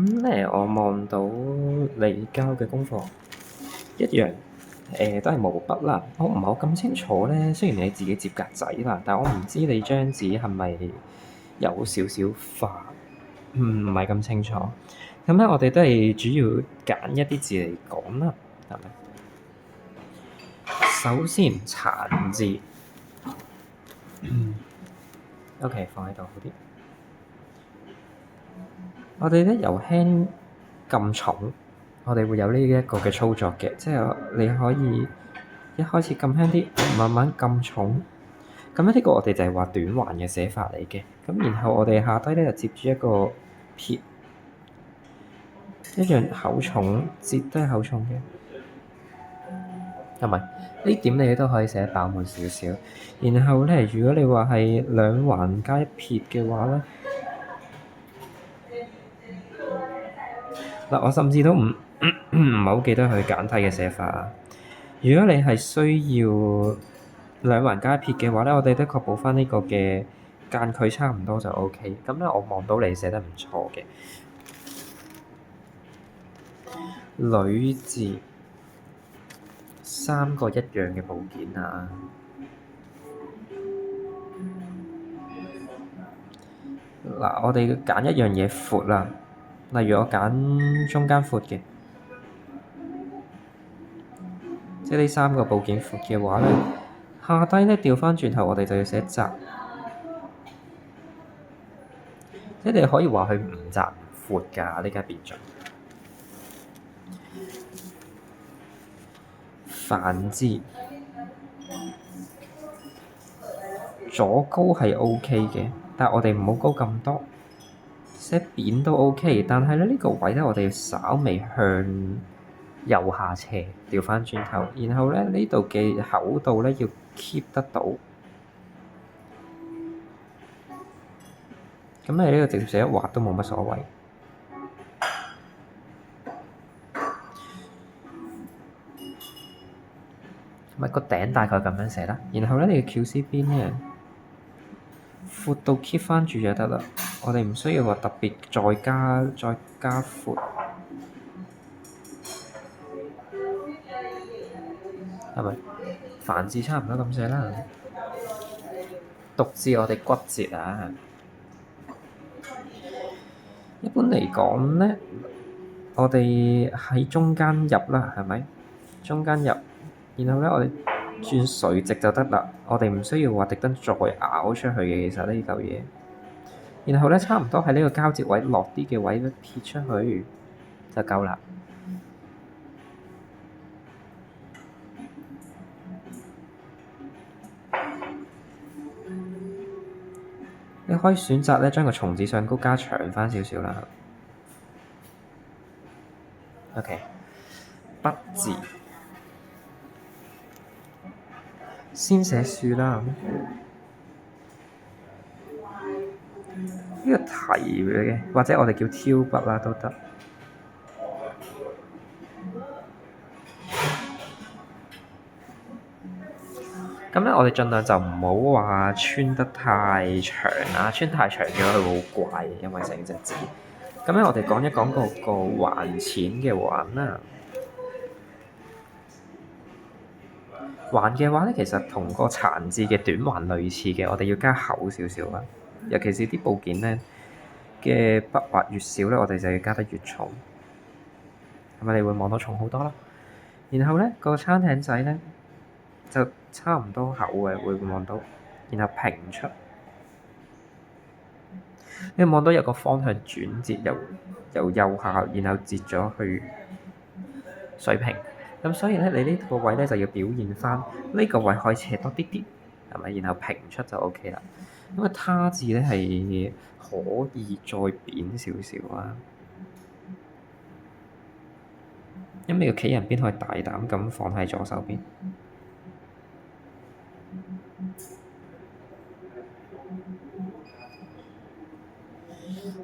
咁咧，我望到你交嘅功課一樣，都係毛筆啦。我唔係好咁清楚咧，雖然你自己接格仔啦，但我唔知你張紙係咪有少少花，唔係咁清楚。咁咧，我哋都係主要揀一啲字嚟講啦，係咪？首先殘字，OK，放喺度好啲。我哋咧由輕撳重，我哋會有呢一個嘅操作嘅，即係你可以一開始撳輕啲，慢慢撳重。咁咧呢個我哋就係話短橫嘅寫法嚟嘅。咁然後我哋下低咧就接住一個撇，一樣口重，節都係口重嘅，係咪？呢點你都可以寫飽滿少少。然後咧，如果你話係兩橫加一撇嘅話咧，嗱，我甚至都唔係好記得佢簡體嘅寫法啊。如果你係需要兩橫加一撇嘅話咧，我哋都確保翻呢個嘅間距差唔多就 OK。咁咧，我望到你寫得唔錯嘅。女字三個一樣嘅部件啊。嗱，我哋揀一樣嘢闊啦，例如我揀中間闊嘅，即係呢三個部件闊嘅話咧，下低咧調翻轉頭，我哋就要寫窄，即係你可以話佢唔窄唔闊㗎，呢家變咗。繁字左高係 OK 嘅，但係我哋唔好高咁多，寫扁都 OK。但係咧呢個位咧，我哋要稍微向右下斜，調翻轉頭，然後咧呢度嘅厚度咧要 keep 得到。咁你呢個直接寫一畫都冇乜所謂。咪個頂大概咁樣寫啦，然後咧你嘅翹絲邊咧闊度 keep 翻住就得啦。我哋唔需要話特別再加闊，係咪？繁字差唔多咁寫啦。獨字我哋骨折啊。一般嚟講咧，我哋喺中間入啦，係咪？中間入，然後咧我哋轉垂直就得啦。我哋唔需要話特登再拗出去嘅，其實呢嚿嘢。然後咧差唔多喺呢個交接位落啲嘅位咧撇出去就夠啦。你可以選擇咧將個蟲字上高加長翻少少啦。OK，筆字先寫樹啦。呢個題嚟嘅，或者我哋叫挑筆啦都得。咁咧，我哋盡量就唔好話穿得太長啦，穿太長咗佢會好怪嘅，因為成隻字。咁咧，我哋講一講個橫淺嘅橫啦。橫嘅話咧，其實同個殘字嘅短橫類似嘅，我哋要加厚少少啦。尤其是啲部件咧嘅筆畫越少咧，我哋就要加得越重。係咪你會望到重好多啦？然後咧個餐艇仔咧就差唔多厚嘅，會望到，然後平出。你望到有個方向轉折，由右下，然後折咗去水平。咁所以咧，你呢個位咧就要表現翻呢個位可以斜多啲啲，係咪？然後平出就 OK 啦。咁啊，他字咧係可以再扁少少啊。咁你個企人邊可以大膽咁放喺左手邊。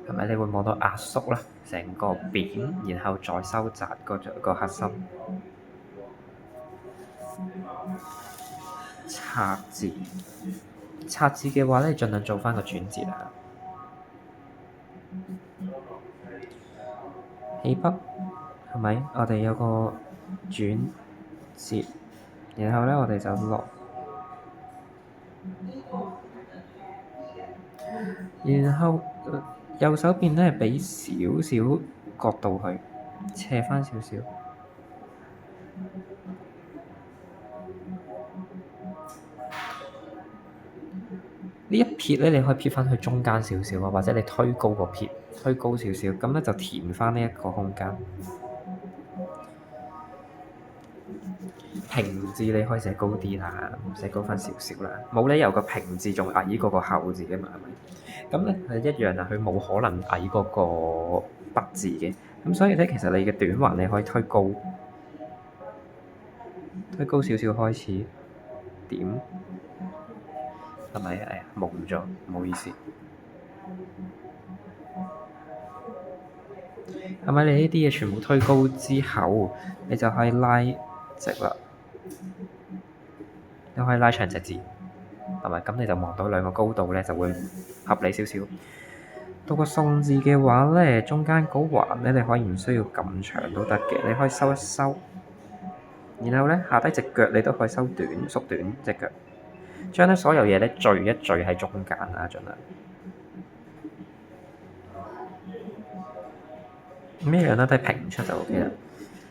係咪你會望到壓縮啦，成個扁，然後再收窄個核心。拆字，拆字嘅話咧，盡量做翻個轉折啊。起筆係咪？我哋有個轉折，然後咧我哋就落，然後右手邊咧畀少少角度去斜翻少少。呢一撇咧，你可以撇翻去中間少少啊，或者你推高個撇，推高少少，咁咧就填翻呢一個空間。平字你可以寫高啲啦，寫高翻少少啦，冇理由個平字仲矮過個後字嘅嘛，係咪？咁咧係一樣啊，佢冇可能矮過個筆字嘅，咁所以咧其實你嘅短橫你可以推高，推高少少開始點，係咪？哎呀，冇咗，唔好意思。係咪？你呢啲嘢全部推高之後，你就可以拉直啦，你可以拉長隻字，係咪？咁你就望到兩個高度咧，就會合理少少。到個送字嘅話咧，中間嗰橫咧，你可以唔需要咁長都得嘅，你可以收一收。然後咧，下低隻腳你都可以收短，縮短隻腳，將咧所有嘢咧聚一聚喺中間啊，盡量。咩樣咧都係平出就 OK 啦。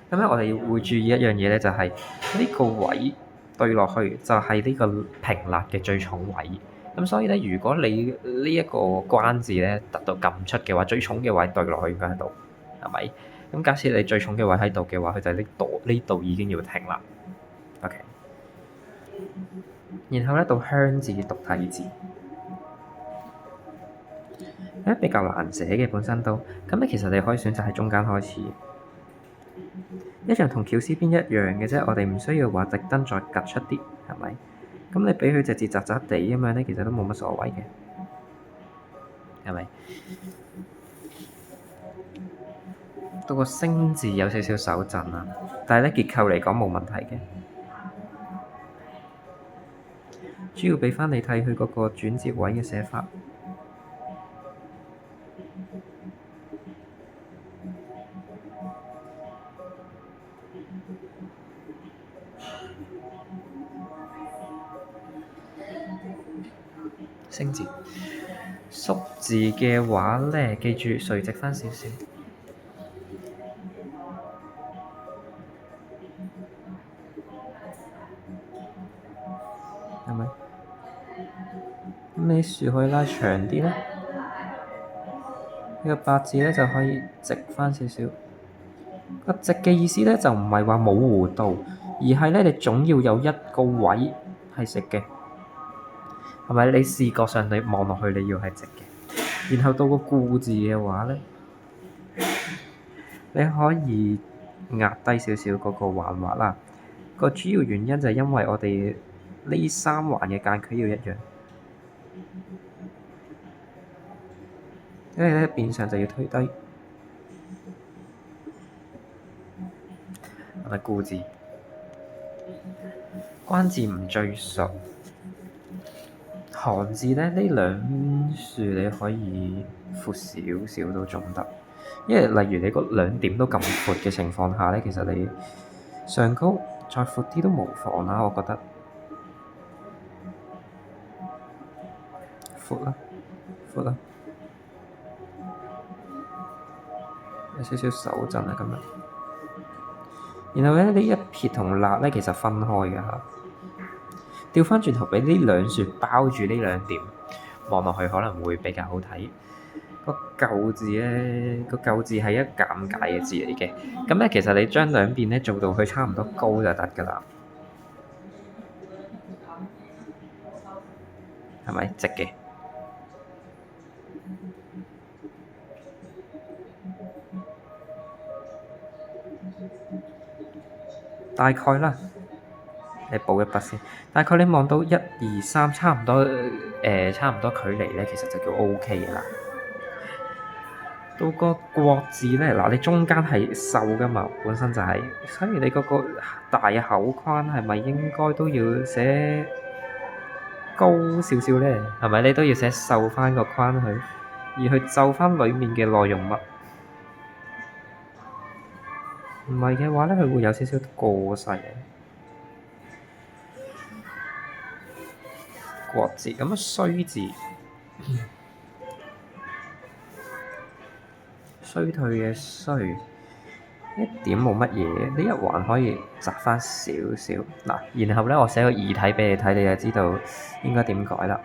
咁咧，我哋會注意一樣嘢咧，就係呢個位對落去就係呢個平捺嘅最重位。咁所以咧，如果你呢一個關字咧突到咁出嘅話，最重嘅位對落去應該喺度，係咪？咁假設你最重嘅位喺度嘅話，佢就呢度已經要停啦。OK。然後咧到香字獨體字，比較難寫嘅本身都，咁咧其實你可以選擇喺中間開始。一樣同翹絲邊一樣嘅啫，我哋唔需要話特登再趌出啲，係咪？咁你畀佢隻字窄窄地咁樣咧，其實都冇乜所謂嘅，係咪？到個聲字有少少手震啊，但係咧結構嚟講冇問題嘅，主要畀翻你睇佢嗰個轉折位嘅寫法。聲字，縮字嘅話咧，記住垂直翻少少，係咪？咁你豎可以拉長啲啦，呢個八字咧就可以直翻少少。個直嘅意思咧就唔係話冇弧度，而係咧你總要有一個位係直嘅。係咪？你視覺上你望落去，你要係直嘅。然後到個固字嘅話咧，你可以壓低少少嗰個橫畫啦。個主要原因就係因為我哋呢三橫嘅間距要一樣，因為咧變相就要推低。係咪固字？關字唔最熟。韓字咧，呢兩豎你可以闊少少都仲得，因為例如你嗰兩點都咁闊嘅情況下咧，其實你上高再闊啲都無妨啦，我覺得。闊啦，闊啦，有少少手震啊，咁樣。然後咧，呢一撇同捺咧，其實分開嘅嚇。調翻轉頭畀呢兩豎包住呢兩點，望落去可能會比較好睇。個舊字咧，個舊字係一尷尬嘅字嚟嘅。咁咧，其實你將兩邊咧做到佢差唔多高就得㗎啦，係咪直嘅？大概啦。你補一筆先，大概你望到1、2、3差唔多，差唔多距離咧，其實就叫 OK 嘅啦。到個國字咧，嗱你中間係瘦噶嘛，本身就係，所以你嗰個大口框係咪應該都要寫高少少咧？係咪你都要寫瘦翻個框去，而去就翻裡面嘅內容物？唔係嘅話咧，佢會有少少過細嘅國字，咁啊衰字，衰退嘅衰，一點冇乜嘢，呢一橫可以窄翻少少嗱，然後咧我寫個異體俾你睇，你就知道應該點改啦。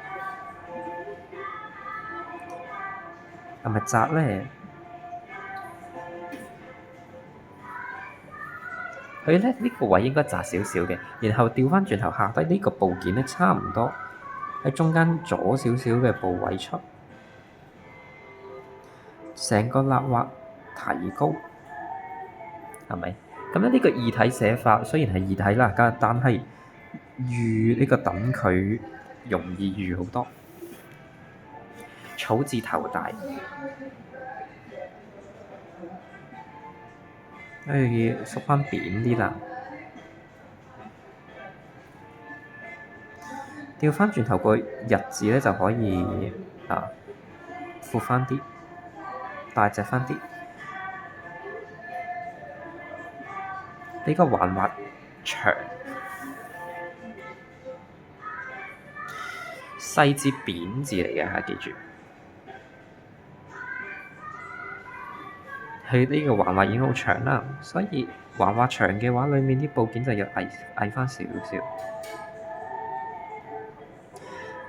係咪窄咧？佢咧呢個位應該窄少少嘅，然後調翻轉頭下低呢個部件咧，差唔多喺中間左少少嘅部位出，成個立畫提高，係咪？咁咧呢個異體寫法雖然係異體啦，但係預呢個等佢容易預好多。草字頭大，縮翻扁啲啦。調翻轉頭個日字咧就可以闊翻啲，大隻翻啲。呢個橫畫長，細字扁字嚟嘅嚇，記住。佢呢個橫畫已經好長啦，所以橫畫長嘅話，裡面啲部件就要矮翻少少。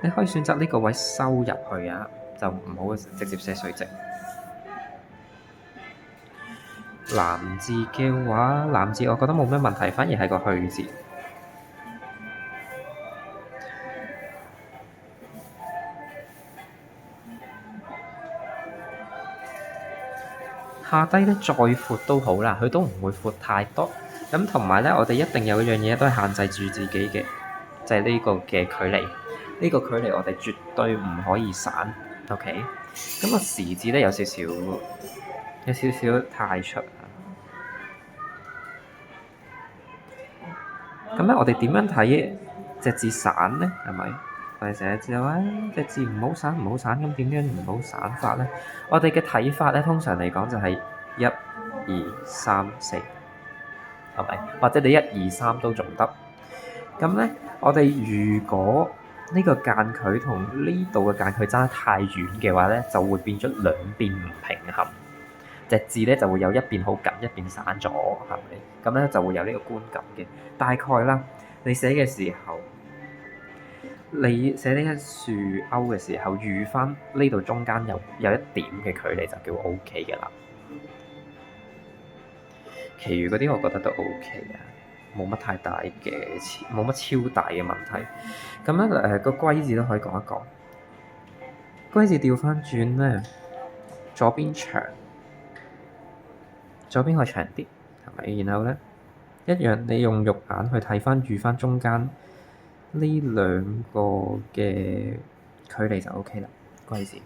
你可以選擇呢個位收入去啊，就唔好直接寫垂直。藍字嘅話，藍字我覺得冇咩問題，反而係個去字。下低咧再闊都好啦，佢都唔會闊太多。咁同埋咧，我哋一定有一樣嘢都係限制住自己嘅，就係呢個嘅距離。呢個距離我哋絕對唔可以散。OK，咁個時字咧有少少太出。咁咧，我哋點樣睇隻字散咧？係咪？我哋成日就話隻字唔好散，唔好散。咁點樣唔好散法咧？我哋嘅睇法咧，通常嚟講就係1、2、3、4，係咪？或者你1、2、3都仲得。咁咧，我哋如果呢個間距同呢度嘅間距爭得太遠嘅話咧，就會變咗兩邊唔平衡。隻字咧就會有一邊好緊，一邊散咗，係咪？咁咧就會有呢個觀感嘅。大概啦，你寫嘅時候，你寫呢一樹勾嘅時候，預翻呢度中間有一點嘅距離就叫 OK 嘅啦。其餘嗰啲我覺得都 OK 啊，冇乜太大嘅，冇乜超大嘅問題。咁咧個歸字都可以講一講。歸字調翻轉咧，左邊長。左邊可以長啲，係咪？然後咧一樣，你用肉眼去睇翻預翻中間呢兩個嘅距離就 OK 啦。歸字。